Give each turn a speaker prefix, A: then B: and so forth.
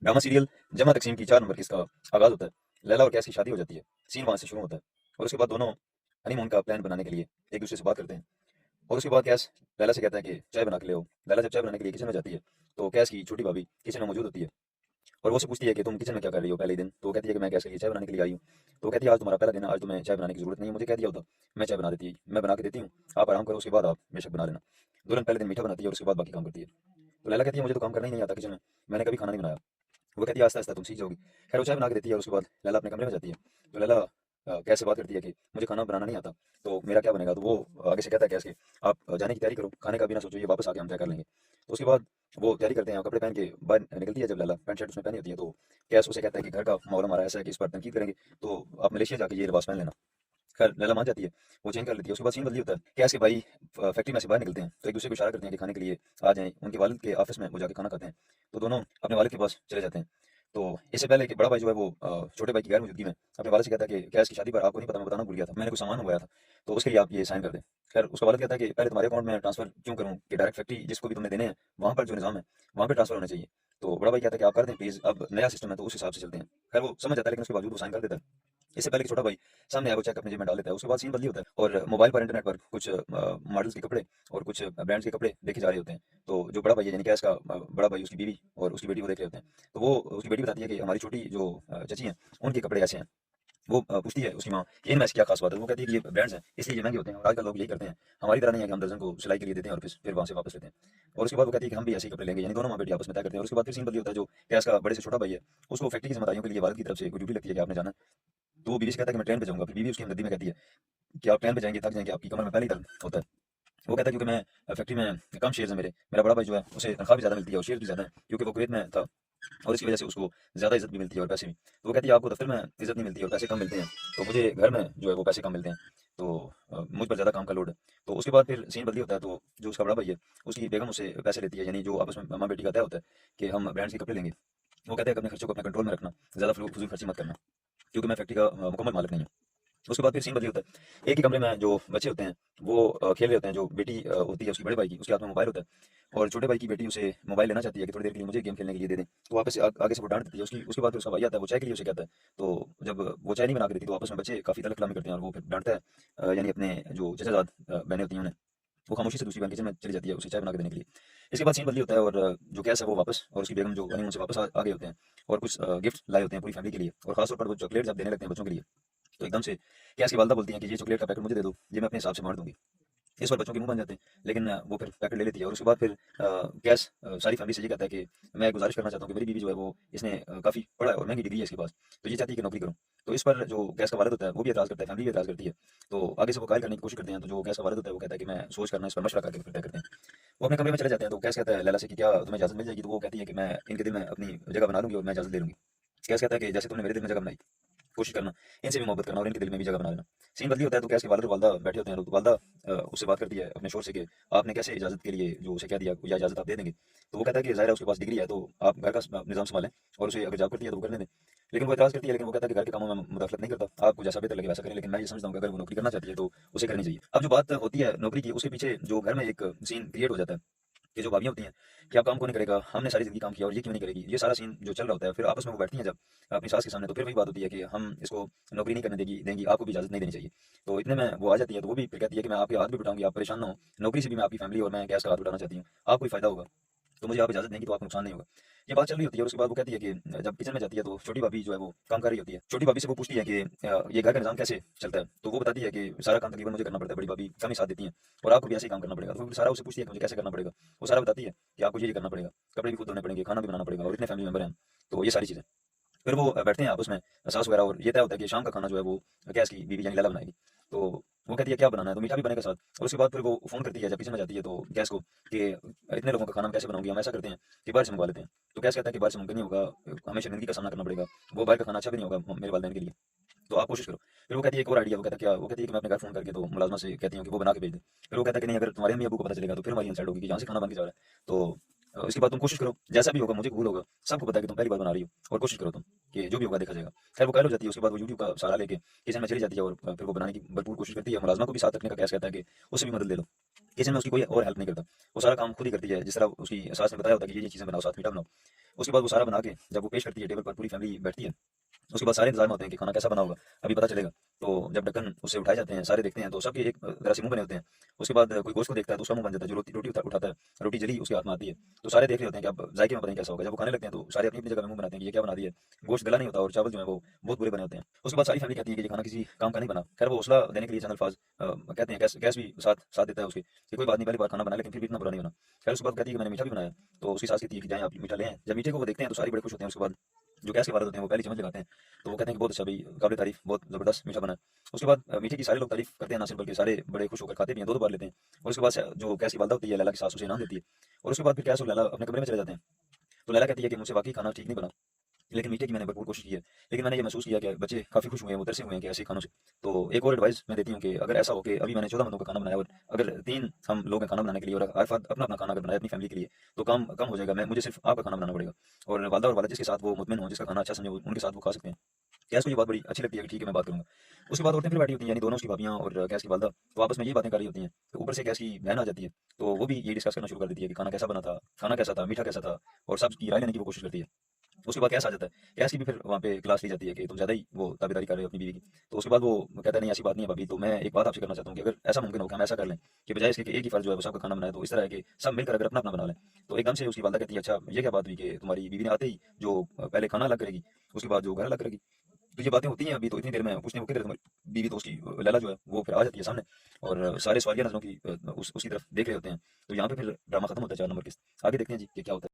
A: Drama serial जमा तकसीम की 4 नंबर किस्त का आगाज़ होता है। लैला और कैस की शादी हो जाती है। सीन वहाँ से शुरू होता है और उसके बाद दोनों हनीमून का प्लान बनाने के लिए एक दूसरे से बात करते हैं। और उसके बाद कैस लैला से कहता है कि चाय बना के ले आओ। लैला जब चाय बनाने के लिए किचन में जाती है तो कैस की छोटी भाभी किचन में मौजूद होती है और वो उससे पूछती है कि तुम किचन में क्या कर रही हो पहले ही दिन। तो वो कहती है कि मैं कैस के लिए चाय बनाने के लिए आई हूँ। तो वो कहती है आज तुम्हारा पहला दिन है, आज तुम्हें चाय बनाने की जरूरत नहीं है, मुझे कह दिया होता मैं चाय बना देती, मैं बना के देती हूँ, आप आराम करो, उसके बाद आप बेशक बना लेना। दुल्हन पहले दिन मीठा बनाती है और उसके बाद बाकी काम करती है। तो लैला कहती है मुझे तो काम करना ही नहीं आता किचन में, मैंने कभी खाना नहीं बनाया। वो कहती है आस्ता आस्ता तुम सीख जाओगी। खैर वो चाय बना के देती है और उसके बाद लैला अपने कमरे में जाती है। तो लैला कैसे बात करती है कि मुझे खाना बनाना नहीं आता तो मेरा क्या बनेगा। तो वो आगे से कहता है कैसे आप जाने की तैयारी करो, खाने का भी ना सोचो, ये वापस आके हम तय कर लेंगे। तो उसके बाद वो तैयारी करते हैं, कपड़े पहन के बाहर निकलती है। जब लैला पैंट शर्ट उसने पहनी होती है तो कैस उसे कहता है कि घर का माहौल हमारा ऐसा है कि इस पर तनकीद करेंगे तो आप मलेशिया जाके ये लिबास पहन लेना। खैर लैला मान जाती है, वो चेंज कर लेती है। उसके बाद सीन बदली होता है, कैस के भाई फैक्ट्री में से बाहर निकलते हैं तो एक दूसरे को इशारा करते हैं कि खाने के लिए आ जाएं। उनके वालिद के ऑफिस में वो जाके खाना खाते हैं। तो दोनों अपने वालिद के पास चले जाते हैं। तो इससे पहले कि बड़ा भाई जो है वो छोटे भाई की गैर मौजूदगी में अपने वालिद से कहता है कि कैस की शादी पर आपको नहीं पता, मैं बताना भूल गया था, मैंने कुछ सामान मंगवाया था तो उसके लिए आप ये साइन कर दें। खैर उसका वालिद कहता है कि पहले तुम्हारे अकाउंट में ट्रांसफर क्यों करूँ, कि डायरेक्ट फैक्ट्री जिसको भी तुमने देने हैं वहाँ पर जो निज़ाम है वहाँ पर ट्रांसफर होना चाहिए। तो बड़ा भाई कहता है कि आप कर दें प्लीज़, अब नया सिस्टम है तो उस हिसाब से चलते हैं। खैर वो समझ जाता है लेकिन उसके बावजूद वो साइन कर देता है। इससे पहले कि छोटा भाई सामने आया वो चेक अपनी जेब में डाल लेता है। उसके बाद सीन बदली होता है और मोबाइल पर इंटरनेट पर कुछ मॉडल्स के कपड़े और कुछ ब्रांड्स के कपड़े देखे जा रहे होते हैं। तो जो बड़ा भाई है यानी कि इसका बड़ा भाई, उसकी बीवी और उसकी बेटी वो देख रहे होते हैं। तो वो उसकी बेटी बताती है कि हमारी छोटी जो चची हैं उनके कपड़े ऐसे हैं। वो पूछती है उसकी माँ कि इनमें ऐसी क्या खास बात है। वो कहती है कि ये ब्रांड्स हैं इसलिए ये महंगे होते हैं और आजकल लोग यही करते हैं, हमारी तरह नहीं है कि हम दर्जन को सिलाई के लिए देते हैं और फिर वहाँ से वापस लेते हैं। और उसके बाद वो कहती है कि हम भी ऐसे ही कपड़े लेंगे, यानी दोनों माँ बेटी आपस में तय करते हैं। और उसके बाद फिर सीन बदली होता है, जो कैस का बड़े से छोटा भाई है उसको फैक्ट्री की जिम्मेदारियों के लिए वालिद की तरफ से कोई ड्यूटी लगती है कि आपने जाना है। तो वो बीवी से कहता है कि मैं ट्रेन पे जाऊँगा, फिर बीवी उसकी हमदर्दी में कहती है कि आप ट्रेन पे जाएँगे, थक जाएँगे, आपकी कमर में पहले ही दर्द होता है। वो कहता है क्योंकि मैं फैक्ट्री में कम शेयर्स हैं मेरे, मेरा बड़ा भाई जो है उसे तनख्वाह भी ज़्यादा मिलती है और शेयर्स भी ज़्यादा हैं क्योंकि वो कुवैत में था और इसकी वजह से उसको ज़्यादा इज़्ज़त भी मिलती है और पैसे भी। तो वो कहती है आपको दफ्तर में इज़्ज़त नहीं मिलती और पैसे कम मिलते हैं, तो मुझे घर में जो है वो पैसे कम मिलते हैं, तो मुझ पर ज़्यादा काम का लोड है। तो उसके बाद फिर सीन बदली होता है, तो जो उसका बड़ा भाई है उसकी बेगम उससे पैसे लेती है, यानी जो आपस में माँ बेटी का तय होता है कि हम ब्रांड्स के कपड़े लेंगे। वो कहते हैं कि अपने खर्चों को अपने कंट्रोल में रखना, ज़्यादा फजूल खर्ची मत करना क्योंकि मैं फैक्ट्री का मुकम्मल मालिक नहीं हूँ। उसके बाद फिर सीन बदली होता है, एक ही कमरे में जो बच्चे होते हैं वो खेल रहे होते हैं। जो बेटी होती है उसकी बड़े भाई की, उसके हाथ में मोबाइल होता है और छोटे भाई की बेटी उसे मोबाइल लेना चाहती है कि थोड़ी देर के लिए मुझे गेम खेलने के लिए दे दें। तो वापस से आगे से वो डांट देती है उसकी। उसके बाद फिर उसका भाई आता है, वो चाय के लिए उसे कहता है। तो जब वो चाय नहीं बना के देती तो आपस में बच्चे काफ़ी तलख कलामी करते हैं और वो फिर डांटता है यानी अपने जो चचाजाद बहनें होती हैं उन्हें। वो खामोशी से दूसरी बहन किचन में चली जाती है उसे चाय बना के देने के लिए। इसके बाद सीन बदली होता है और जो कैस है वो वापस और उसकी बेगम जो हनीमून से वापस आ गए होते हैं और कुछ गिफ्ट लाए होते हैं पूरी फैमिली के लिए, और खासतौर पर वो चॉकलेट जब देने लगते हैं बच्चों के लिए तो एकदम से कैस की वालदा बोलती हैं कि ये चॉकलेट का पैकेट मुझे दे दो, ये मैं अपने हिसाब से बांट दूंगी। इस पर बच्चों के मुंह बन जाते हैं लेकिन वो फिर पैकेट ले लेती है। और उसके बाद फिर कैस सारी फैमिली से ये कहता है कि मैं गुजारिश करना चाहता हूँ कि मेरी बीवी जो है वो इसने काफ़ी पढ़ा है और महंगी डिग्री है इसके पास, तो ये चाहती है कि नौकरी करूँ। तो इस पर जो कैस का वालिद होता है वो भी एतराज़ करता है, फैमिली भी एतराज़ करती है। तो आगे से वो कायल करने की कोशिश करते हैं, तो जो कैस का वालिद होता है वो कहता है कि मैं सोच करना इस पर मशवरा करके फिर तय करते हैं। वो अपने कमरे में चले जाते हैं। तो कैस कहता है लैला से कि क्या तुम्हें इजाज़त मिल जाएगी। तो वो कहती है कि मैं इनके दिल में अपनी जगह बना लूंगी और मैं इजाज़त ले लूंगी। कैस कहता है कि जैसे तुमने मेरे दिल में जगह बनाई, कोशिश करना इनसे भी मोहब्बत करना और इनके दिल में भी जगह बना लेना। सीन बदली होता है, तो कैस के वालिद और वालदा बैठे होते हैं। तो वालदा उससे बात करती है अपने शोर से कि आपने कैसे इजाज़त के लिए जो उसे कह दिया या इजाज़त आप दे देंगे। तो वो कहता है कि ज़ाहिर है उसके पास डिग्री है तो आप घर का निज़ाम संभालें और उसे अगर जॉब करती है तो वो करने दें। लेकिन वो एतराज़ करती है, लेकिन वो कहता है कि घर के कामों में मुदाखलत नहीं करता, आपको जैसा बेहतर लगे वैसा करें, लेकिन मैं ये समझता हूँ कि अगर वो नौकरी करना चाहती है तो उसे करनी चाहिए। अब जो बात होती है नौकरी की, उसके पीछे जो घर में एक सीन क्रिएट हो जाता है कि जो भाभियाँ होती हैं कि आप काम क्यों नहीं करेगा, हमने सारी ज़िंदगी काम किया और ये क्यों नहीं करेगी। ये सारा सीन जो चल रहा होता है, फिर आपस में वो बैठती हैं जब अपनी सास के सामने, तो फिर वही बात होती है कि हम इसको नौकरी नहीं करने देंगी, आपको भी इजाज़त नहीं देनी चाहिए। तो इतने में वो आ जाती है, तो वो भी फिर कहती है कि मैं आपके हाथ भी बटाऊँगी, आप परेशान ना हो, नौकरी से भी मैं आपकी फैमिली और मैं गैस का हाथ बटाना चाहती हूँ, आपको ही फ़ायदा होगा। तो मुझे आप इजाज़त देंगी तो आपको नुकसान नहीं होगा। ये बात चल रही होती है और उसके बाद वो कहती है कि जब किचन में जाती है तो छोटी भाभी जो है वो काम कर रही होती है। छोटी भाभी से वो पूछती है कि ये घर का निज़ाम कैसे चलता है? तो वो बताती है कि सारा काम तकरीबन मुझे करना पड़ता है, बड़ी भाभी कम ही साथ देती हैं और आपको भी ऐसे ही काम करना पड़ेगा। तो फिर सारा उससे पूछती है कि मुझे कैसे करना पड़ेगा? वो सारा बताती है कि आपको ये करना पड़ेगा, कपड़े भी खुद धोने पड़ेंगे, खाना भी बनाना पड़ेगा और इतने फैमिली मेंबर हैं, तो ये सारी चीज़ें। फिर वो बैठते हैं आपस में सास वगैरह और ये तय होता है कि शाम का खाना जो है वो गैस की बीवी यानी लैला बनाएगी। तो वो कहती है क्या बनाना है, तो मीठा भी बनेगा साथ। और उसके बाद फिर वो फ़ोन करती है जब किचन में जाती है तो गैस को कि इतने लोगों का खाना मैं कैसे बनाऊंगी, हम ऐसा करते हैं कि बाहर से मंगवा लेते हैं। तो गैस कहता है कि बाहर से मुमकिन नहीं होगा, हमें शर्मिंदगी का सामना करना पड़ेगा, वो बाहर का खाना अच्छा भी नहीं होगा मेरे वालदेन के लिए, तो आप कोशिश करो। फिर वो कहती है एक और आइडिया, वो कहता है क्या, वो कहती है कि मैं अपने घर फ़ोन करके तो मुलाज़िमा से कहती हूँ कि वो बना के भेज दे। फिर वो कहता है कि नहीं, अगर तुम्हारे अम्मी अब्बू को पता चलेगा तो फिर हमारी इंसल्ट होगी कि यहाँ से खाना बन के जा रहा है। तो इसके बाद तुम कोशिश करो, जैसा भी होगा मुझे कबूल होगा, सबको पता है कि तुम पहली बार बना रही हो, और कोशिश करो तुम कि जो भी होगा देखा जाएगा। खैर वो कायल हो जाती है, उसके बाद वो यूट्यूब का सहारा लेके किचन में चली जाती है और फिर वो बनाने की भरपूर कोशिश करती है। मुलाजमा को भी साथ रखने का कैस कहता है कि उससे भी मदद ले लो। किचन में उसकी कोई और हेल्प नहीं करता, वो सारा काम खुद ही करती है, जिस तरह उसकी सास ने बताया होता है कि ये चीज़ें बनाओ, साथ मीठा बनाओ। उसके बाद वो सारा बना के जब वो पेश करती है टेबल पर, पूरी फैमिली बैठती है, उसके बाद सारे इंतजार में होते हैं कि खाना कैसा बना होगा, अभी पता चलेगा। तो जब ढक्कन उससे उठाए जाते हैं, सारे देखते हैं तो सबके एक तरह से मुंह बने होते हैं। उसके बाद कोई गोश्त को देखता है तो उसका मुंह बन जाता है, जो रोटी रोटी उठाता है, रोटी जली उसके हाथ में आती है। तो सारे देख रहे होते हैं कि अब जायके में पता नहीं कैसा होगा। जब वो खाने लगते हैं तो सारे अपनी अपनी जगह में मुंह बनाते हैं कि ये क्या बना दिया है, गोश्त गला नहीं होता और चावल जो है वो बहुत बुरे बने होते हैं। उसके बाद सारी फैमिली कहती है कि ये खाना किसी काम का नहीं बना। खैर वो हौसला देने के लिए चंद अल्फाज कहते हैं, गैस गैस भी साथ साथ देता है उसके कि कोई बात नहीं, पहली बार खाना बनाया लेकिन फिर भी इतना बुरा नहीं बना। खैर उसके बाद कहती है कि मैंने मीठा भी बनाया। तो उसकी सास कहती है कि जाएं आप मीठा ले आएं। जब मीठे को वो देखते हैं तो सारे बड़े खुश होते हैं। उसके बाद जो गैस के वाले होते हैं वो पहली चम्मच लगाते हैं, तो वो कहते हैं कि बहुत अच्छा भाई, काबिल तारीफ, बहुत ज़बरदस्त मीठा बना है। उसके बाद मीठे की सारे लोग तारीफ करते हैं, ना सिर्फ बल्कि सारे बड़े खुश होकर खाते भी हैं, दो दो बार लेते हैं। और उसके बाद जो गैस की वालदा होती है, लैला की सास, उसे इनाम देती है। और उसके बाद फिर गैस और लैला अपने कमरे में चले जाते हैं। तो लैला कहती है कि मुझसे वाकई खाना ठीक नहीं बना, लेकिन मीठे की मैंने भरपूर कोशिश की है, लेकिन मैंने ये महसूस किया कि बच्चे काफ़ी खुश हुए हैं, वो तरसे हुए हैं कि ऐसे खानों से। तो एक और एडवाइस मैं देती हूँ कि अगर ऐसा हो कि अभी मैंने 14 बंदों का खाना बनाया और अगर 3 हम लोग हैं खाना बनाने के लिए, और हर फर्द अपना-अपना खाना अगर बनाए अपनी फैमिली के लिए, तो काम कम हो जाएगा। मुझे सिर्फ आपका खाना बनाना पड़ेगा, और वालदा और वालिद जिसके साथ वो मुतमिन हों, जिसका खाना अच्छा समझे, उनके साथ वो खा सकते हैं। गैस को ये बात बड़ी अच्छी लगती है कि ठीक है मैं बात करूँगा। उसके बाद औरतें फिर बैठी होती हैं, यानी दोनों उसकी भाभियाँ और गैस की वालदा, तो आपस में ये बातें कर रही होती हैं। तो ऊपर से गैस की बहन आ जाती है, तो वो भी ये डिस्कस करना शुरू कर देती है कि खाना कैसा बना था, खाना कैसा था, मीठा कैसा था, और सबकी राय लेने की वो कोशिश करती है। उसके बाद कैस आ जाता है, कैस की भी फिर वहाँ पे क्लास ली जाती है कि तुम ज़्यादा ही वो ताबेदारी कर रहे हो अपनी बीवी की। तो उसके बाद वो कहता है नहीं ऐसी बात नहीं है भाभी, तो मैं एक बात आपसे करना चाहता हूँ कि अगर ऐसा मुमकिन हो कि हम ऐसा कर लें कि बजाय इसके कि एक ही फर्ज जो है वो सबका खाना बनाए, तो इस तरह है कि सब मिलकर अगर अपना अपना बना लें। तो एकदम से उसकी वालदा कहती है अच्छा ये क्या बात हुई कि तुम्हारी बीवी ने आते ही जो पहले खाना अलग करेगी, उसके बाद जो घर अलग करेगी। तो ये बातें होती हैं अभी, तो इतनी देर में पूछने वो किधर है तुम्हारी बीवी, तो उसकी लैला जो है वो फिर आ जाती है सामने, और सारे सवालिया नजरों की उसकी तरफ देख रहे होते हैं। तो यहाँ पे फिर ड्रामा खत्म होता है 4 नंबर के। आगे देखते हैं जी कि क्या होता है।